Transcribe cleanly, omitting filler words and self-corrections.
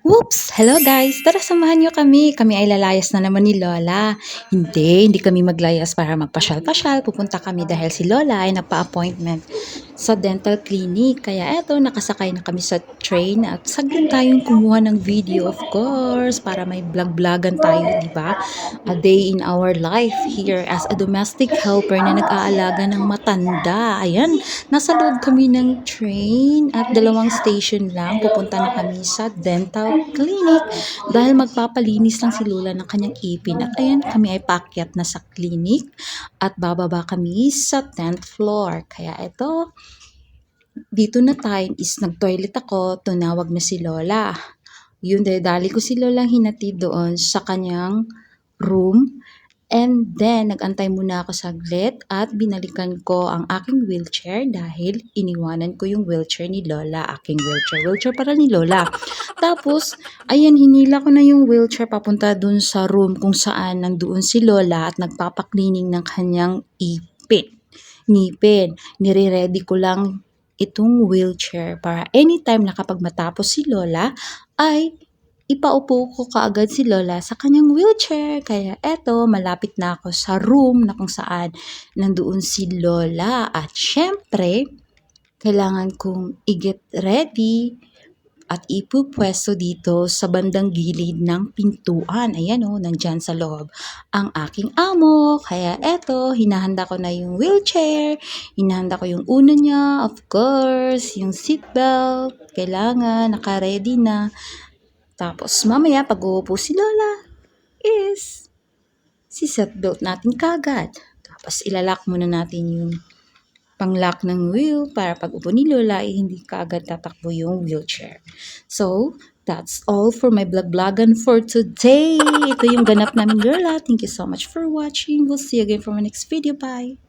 Whoops! Hello guys! Tara samahan nyo kami. Kami ay lalayas na naman ni Lola. Hindi kami maglayas para magpasyal-pasyal. Pupunta kami dahil si Lola ay nagpa-appointment sa dental clinic. Kaya eto, nakasakay na kami sa train at saglit tayong kumuha ng video, of course, para may vlog-vlogan tayo, di ba? A day in our life here as a domestic helper na nag-aalaga ng matanda. Ayan, nasa loob kami ng train at 2 station lang. Pupunta na kami sa dental clinic dahil magpapalinis lang si Lola ng kanyang ipin. At ayan, kami ay paakyat na sa clinic at bababa kami sa 10th floor. Kaya ito, dito na time is nag-toilet ako, tumawag na si Lola. Yun, dali ko si Lola hinatid doon sa kanyang room. And then, nag-antay muna ako saglit at binalikan ko ang aking wheelchair dahil iniwanan ko yung wheelchair ni Lola. Aking wheelchair. Wheelchair para ni Lola. Tapos, ayan, hinila ko na yung wheelchair papunta dun sa room kung saan nandoon si Lola at nagpapaklining ng kanyang ngipin. Nire-ready ko lang itong wheelchair para anytime na kapag matapos si Lola ay ipaupo ko kaagad si Lola sa kanyang wheelchair. Kaya eto, malapit na ako sa room na kung saan nandoon si Lola. At syempre, kailangan kong i-get ready at ipupwesto dito sa bandang gilid ng pintuan. Ayan o, nandyan sa loob ang aking amo. Kaya eto, hinahanda ko na yung wheelchair. Hinahanda ko yung uno niya, of course, yung seatbelt. Kailangan, naka-ready na. Tapos mamaya pag uupo si Lola is si seatbelt natin kagad. Tapos ilalak muna natin yung pang-lock ng wheel para pag upo ni Lola ay hindi kagad tatakbo yung wheelchair. So, that's all for my vlog-vlogan for today. Ito yung ganap namin, girl. Thank you so much for watching. We'll see you again for my next video. Bye!